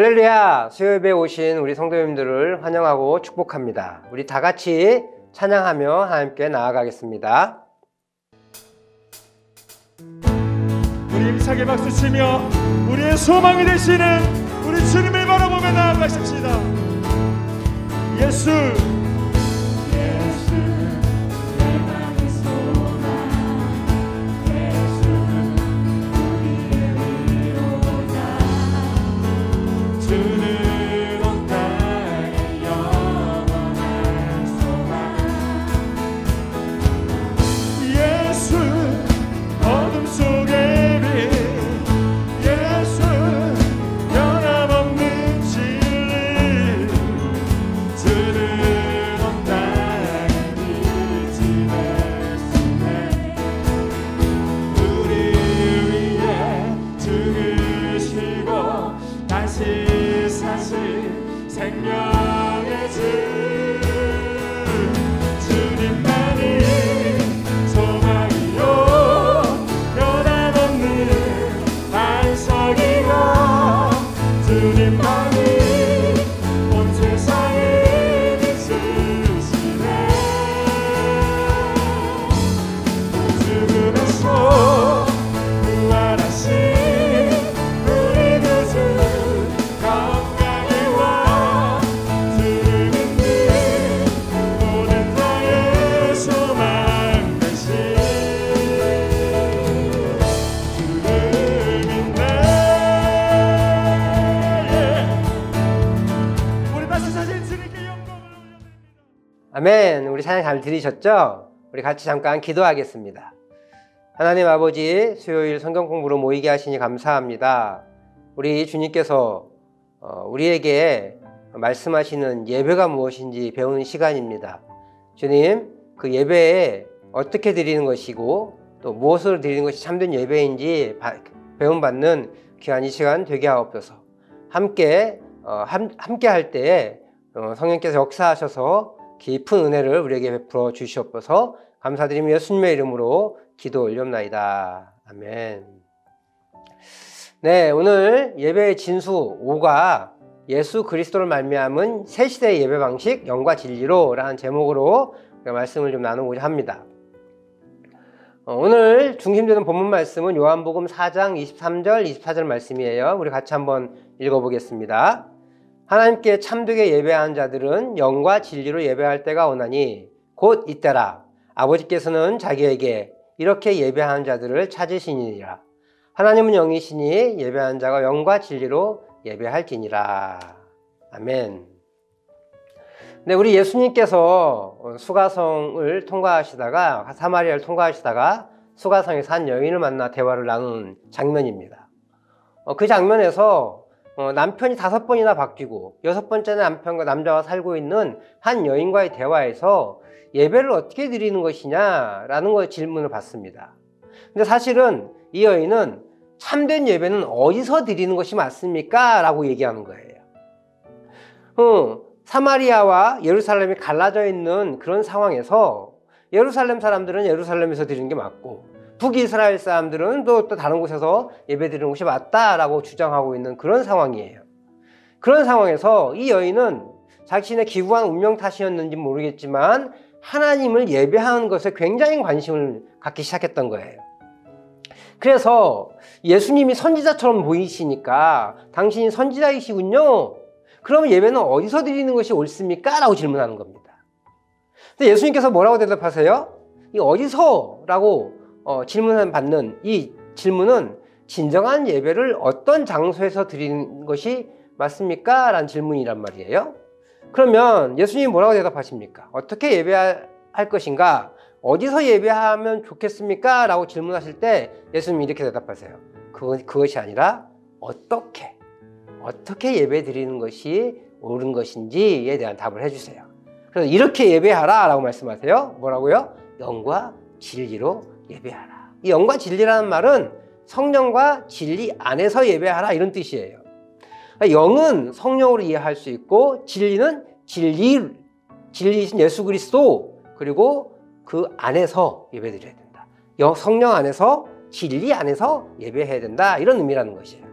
할렐루야! 수요예배에 오신 우리 성도님들을 환영하고 축복합니다. 우리 다 같이 찬양하며 하나님께 나아가겠습니다. 우리 힘차게 박수치며 우리의 소망이 되시는 우리 주님을 바라보며 나아가십시다. 예수 아멘. 우리 찬양 잘 들으셨죠? 우리 같이 잠깐 기도하겠습니다. 하나님 아버지, 수요일 성경 공부로 모이게 하시니 감사합니다. 우리 주님께서 우리에게 말씀하시는 예배가 무엇인지 배우는 시간입니다. 주님, 그 예배에 어떻게 드리는 것이고 또 무엇으로 드리는 것이 참된 예배인지 배움받는 귀한 이 시간 되게 하옵소서. 함께 할 때에 성령께서 역사하셔서 깊은 은혜를 우리에게 베풀어 주시옵소서. 감사드리며 예수님의 이름으로 기도 올렵나이다. 아멘. 네, 오늘 예배의 진수 5가 예수 그리스도를 말미암은 새 시대의 예배 방식 영과 진리로 라는 제목으로 말씀을 좀 나누고자 합니다. 오늘 중심되는 본문 말씀은 요한복음 4장 23절 24절 말씀이에요. 우리 같이 한번 읽어보겠습니다. 하나님께 참되게 예배하는 자들은 영과 진리로 예배할 때가 오나니 곧 이때라. 아버지께서는 자기에게 이렇게 예배하는 자들을 찾으시니라. 하나님은 영이시니 예배하는 자가 영과 진리로 예배할지니라. 아멘. 네, 우리 예수님께서 수가성을 통과하시다가 사마리아를 통과하시다가 수가성에서 한 여인을 만나 대화를 나누는 장면입니다. 그 장면에서 남편이 5번이나 바뀌고 6번째 남편과 남자와 살고 있는 한 여인과의 대화에서 예배를 어떻게 드리는 것이냐라는 걸 질문을 받습니다. 근데 사실은 이 여인은 참된 예배는 어디서 드리는 것이 맞습니까? 라고 얘기하는 거예요. 사마리아와 예루살렘이 갈라져 있는 그런 상황에서 예루살렘 사람들은 예루살렘에서 드리는 게 맞고 북이스라엘 사람들은 또 다른 곳에서 예배드리는 것이 맞다라고 주장하고 있는 그런 상황이에요. 그런 상황에서 이 여인은 자신의 기구한 운명 탓이었는지 모르겠지만 하나님을 예배하는 것에 굉장히 관심을 갖기 시작했던 거예요. 그래서 예수님이 선지자처럼 보이시니까 당신이 선지자이시군요. 그러면 예배는 어디서 드리는 것이 옳습니까? 라고 질문하는 겁니다. 근데 예수님께서 뭐라고 대답하세요? 이 어디서? 라고 질문받는 이 질문은 진정한 예배를 어떤 장소에서 드리는 것이 맞습니까? 라는 질문이란 말이에요. 그러면 예수님이 뭐라고 대답하십니까? 어떻게 예배할 것인가? 어디서 예배하면 좋겠습니까? 라고 질문하실 때 예수님이 이렇게 대답하세요. 그것이 아니라 어떻게 예배 드리는 것이 옳은 것인지에 대한 답을 해주세요. 그래서 이렇게 예배하라 라고 말씀하세요. 뭐라고요? 영과 진리로 예배하라. 이 영과 진리라는 말은 성령과 진리 안에서 예배하라 이런 뜻이에요. 영은 성령으로 이해할 수 있고 진리는 진리이신 예수 그리스도 그리고 그 안에서 예배드려야 된다. 성령 안에서 진리 안에서 예배해야 된다 이런 의미라는 것이에요.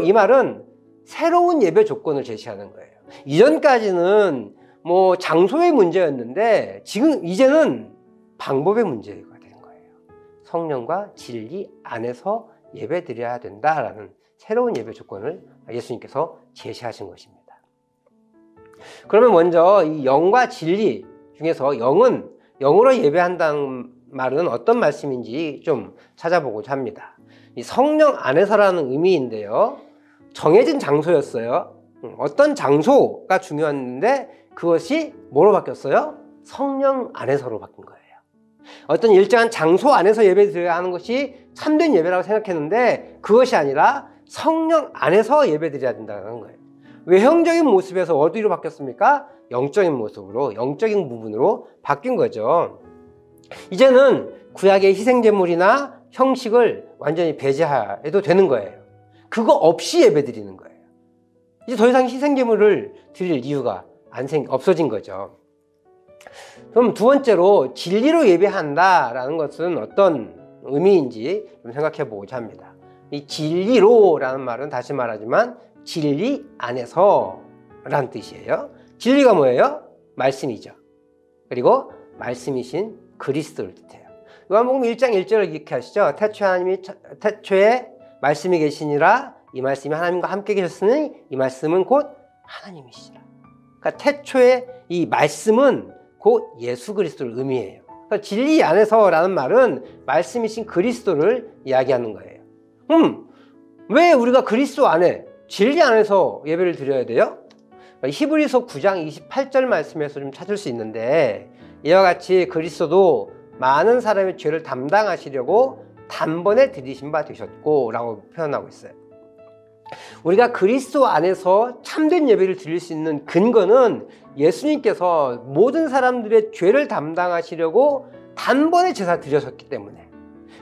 이 말은 새로운 예배 조건을 제시하는 거예요. 이전까지는 뭐 장소의 문제였는데 이제는 방법의 문제가 되는 거예요. 성령과 진리 안에서 예배 드려야 된다라는 새로운 예배 조건을 예수님께서 제시하신 것입니다. 그러면 먼저 이 영과 진리 중에서 영으로 예배한다는 말은 어떤 말씀인지 좀 찾아보고자 합니다. 이 성령 안에서라는 의미인데요. 정해진 장소였어요. 어떤 장소가 중요했는데 그것이 뭐로 바뀌었어요? 성령 안에서로 바뀐 거예요. 어떤 일정한 장소 안에서 예배 드려야 하는 것이 참된 예배라고 생각했는데 그것이 아니라 성령 안에서 예배 드려야 된다는 거예요. 외형적인 모습에서 어디로 바뀌었습니까? 영적인 모습으로, 영적인 부분으로 바뀐 거죠. 이제는 구약의 희생제물이나 형식을 완전히 배제해도 되는 거예요. 그거 없이 예배 드리는 거예요. 이제 더 이상 희생제물을 드릴 이유가 없어진 거죠. 그럼 두 번째로 진리로 예배한다라는 것은 어떤 의미인지 좀 생각해 보고자 합니다. 이 진리로라는 말은 다시 말하지만 진리 안에서 라는 뜻이에요. 진리가 뭐예요? 말씀이죠. 그리고 말씀이신 그리스도를 뜻해요. 요한복음 1장 1절을 이렇게 하시죠. 태초에 말씀이 계시니라 이 말씀이 하나님과 함께 계셨으니 이 말씀은 곧 하나님이시라. 그러니까 태초에 이 말씀은 곧 예수 그리스도를 의미해요. 그러니까 진리 안에서라는 말은 말씀이신 그리스도를 이야기하는 거예요. 왜 우리가 그리스도 안에 진리 안에서 예배를 드려야 돼요? 히브리서 9장 28절 말씀에서 좀 찾을 수 있는데 이와 같이 그리스도도 많은 사람의 죄를 담당하시려고 단번에 들이신 바 되셨고 라고 표현하고 있어요. 우리가 그리스도 안에서 참된 예배를 드릴 수 있는 근거는 예수님께서 모든 사람들의 죄를 담당하시려고 단번에 제사 드리셨기 때문에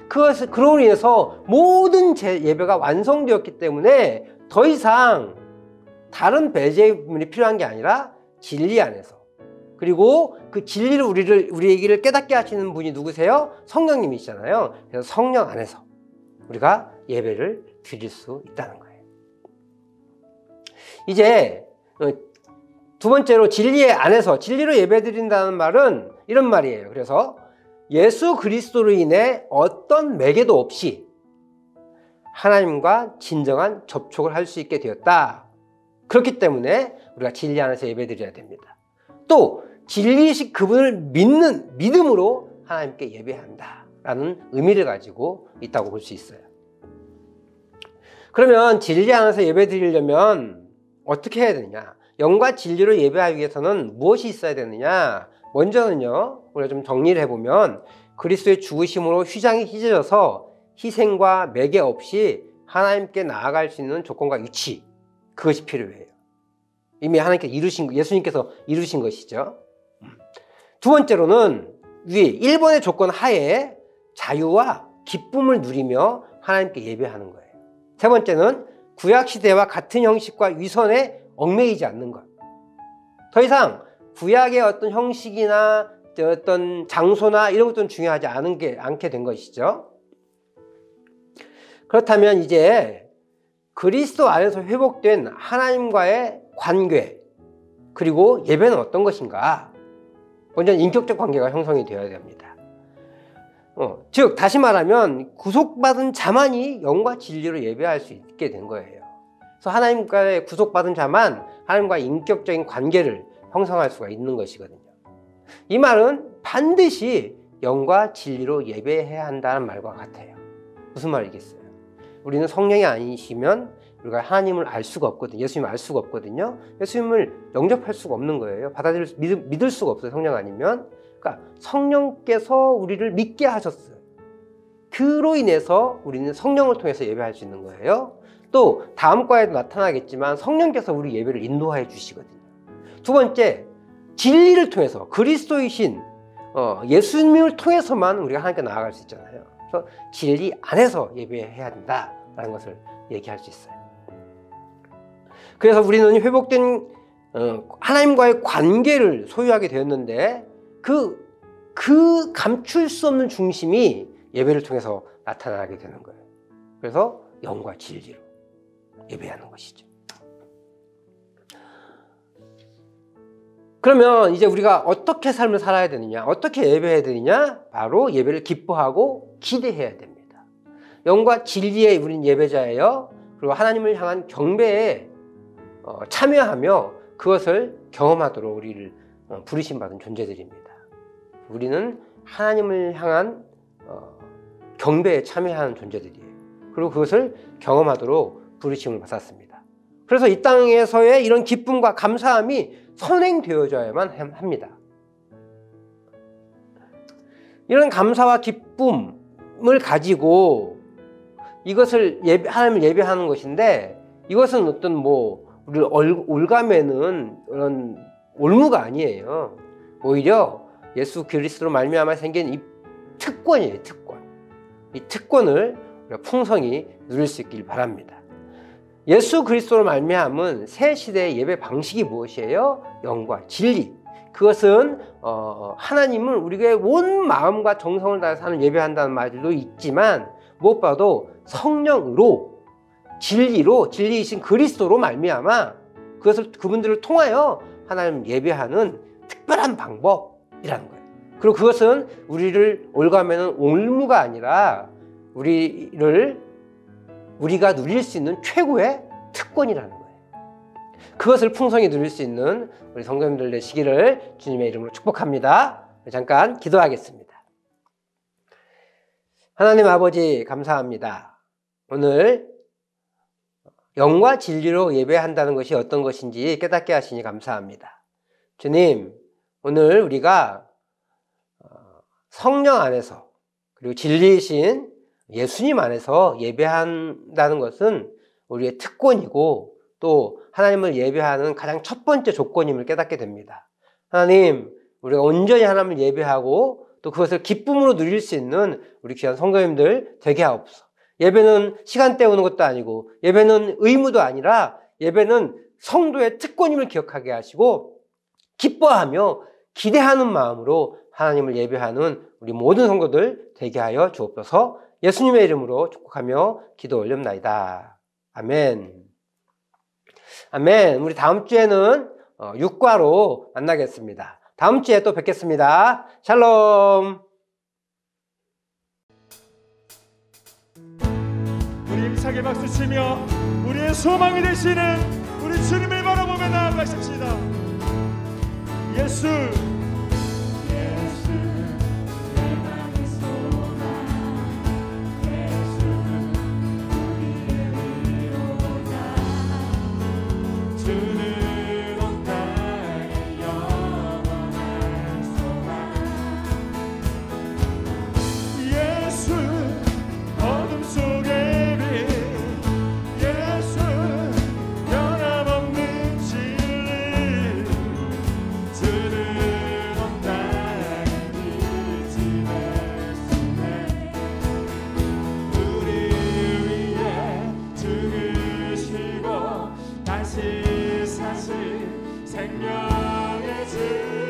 그로 인해서 모든 예배가 완성되었기 때문에 더 이상 다른 배제물이 필요한 게 아니라 진리 안에서 그리고 그 진리를 우리에게 깨닫게 하시는 분이 누구세요? 성령님이시잖아요. 그래서 성령 안에서 우리가 예배를 드릴 수 있다는 거예요. 이제 두 번째로 진리 안에서 진리로 예배 드린다는 말은 이런 말이에요. 그래서 예수 그리스도로 인해 어떤 매개도 없이 하나님과 진정한 접촉을 할 수 있게 되었다. 그렇기 때문에 우리가 진리 안에서 예배 드려야 됩니다. 또 진리이신 그분을 믿는 믿음으로 하나님께 예배한다라는 의미를 가지고 있다고 볼 수 있어요. 그러면 진리 안에서 예배 드리려면 어떻게 해야 되느냐? 영과 진리로 예배하기 위해서는 무엇이 있어야 되느냐? 먼저는요, 우리가 좀 정리를 해보면 그리스도의 죽으심으로 휘장이 휘저져서 희생과 매개 없이 하나님께 나아갈 수 있는 조건과 위치, 그것이 필요해요. 이미 예수님께서 이루신 것이죠. 두 번째로는 위에 1번의 조건 하에 자유와 기쁨을 누리며 하나님께 예배하는 거예요. 세 번째는 구약시대와 같은 형식과 위선에 얽매이지 않는 것. 더 이상 구약의 어떤 형식이나 어떤 장소나 이런 것들은 중요하지 않게 된 것이죠. 그렇다면 이제 그리스도 안에서 회복된 하나님과의 관계 그리고 예배는 어떤 것인가? 먼저 인격적 관계가 형성이 되어야 됩니다. 즉 다시 말하면 구속받은 자만이 영과 진리로 예배할 수 있게 된 거예요. 그래서 하나님과의 구속받은 자만 하나님과 인격적인 관계를 형성할 수가 있는 것이거든요. 이 말은 반드시 영과 진리로 예배해야 한다는 말과 같아요. 무슨 말이겠어요? 우리는 성령이 아니시면 우리가 하나님을 알 수가 없거든요. 예수님을 알 수가 없거든요. 예수님을 영접할 수가 없는 거예요. 믿을 수가 없어요. 성령 아니면. 그러니까 성령께서 우리를 믿게 하셨어요. 그로 인해서 우리는 성령을 통해서 예배할 수 있는 거예요. 또 다음 과에도 나타나겠지만 성령께서 우리 예배를 인도해 주시거든요. 두 번째, 진리를 통해서 그리스도이신 예수님을 통해서만 우리가 하나님께 나아갈 수 있잖아요. 그래서 진리 안에서 예배해야 된다라는 것을 얘기할 수 있어요. 그래서 우리는 회복된 하나님과의 관계를 소유하게 되었는데 그 감출 수 없는 중심이 예배를 통해서 나타나게 되는 거예요. 그래서 영과 진리로 예배하는 것이죠. 그러면 이제 우리가 어떻게 삶을 살아야 되느냐, 어떻게 예배해야 되느냐? 바로 예배를 기뻐하고 기대해야 됩니다. 영과 진리에 우린 예배자예요. 그리고 하나님을 향한 경배에 참여하며 그것을 경험하도록 우리를 부르심 받은 존재들입니다. 우리는 하나님을 향한 경배에 참여하는 존재들이에요. 그리고 그것을 경험하도록 부르심을 받았습니다. 그래서 이 땅에서의 이런 기쁨과 감사함이 선행되어져야만 합니다. 이런 감사와 기쁨을 가지고 이것을 하나님을 예배하는 것인데, 이것은 어떤 우리를 올가매는 그런 올무가 아니에요. 오히려 예수 그리스도로 말미암아 생긴 이 특권이에요. 특권. 이 특권을 우리가 풍성히 누릴 수 있길 바랍니다. 예수 그리스도로 말미암은 새 시대의 예배 방식이 무엇이에요? 영과 진리. 그것은 하나님을 우리가 온 마음과 정성을 다해서 하는 예배한다는 말도 있지만, 무엇보다도 성령으로, 진리로, 진리이신 그리스도로 말미암아 그분들을 통하여 하나님 예배하는 특별한 방법이라는 거예요. 그리고 그것은 우리를 올가매는 올무가 아니라 우리가 누릴 수 있는 최고의 특권이라는 거예요. 그것을 풍성히 누릴 수 있는 우리 성도님들 되시기를 주님의 이름으로 축복합니다. 잠깐 기도하겠습니다. 하나님 아버지, 감사합니다. 오늘 영과 진리로 예배한다는 것이 어떤 것인지 깨닫게 하시니 감사합니다. 주님, 오늘 우리가 성령 안에서, 그리고 진리이신 예수님 안에서 예배한다는 것은 우리의 특권이고, 또 하나님을 예배하는 가장 첫 번째 조건임을 깨닫게 됩니다. 하나님, 우리가 온전히 하나님을 예배하고 또 그것을 기쁨으로 누릴 수 있는 우리 귀한 성도님들 되게 하옵소서. 예배는 시간 때우는 것도 아니고, 예배는 의무도 아니라, 예배는 성도의 특권임을 기억하게 하시고, 기뻐하며 기대하는 마음으로 하나님을 예배하는 우리 모든 성도들 되게 하여 주옵소서. 예수님의 이름으로 축복하며 기도 올립나이다. 아멘. 아멘. 우리 다음 주에는 6과로 만나겠습니다. 다음 주에 또 뵙겠습니다. 샬롬. 우리 임사게 박수 치며 우리의 소망이 되시는 우리 주님을 바라보며 나아가십시다. 예수, 생명의 주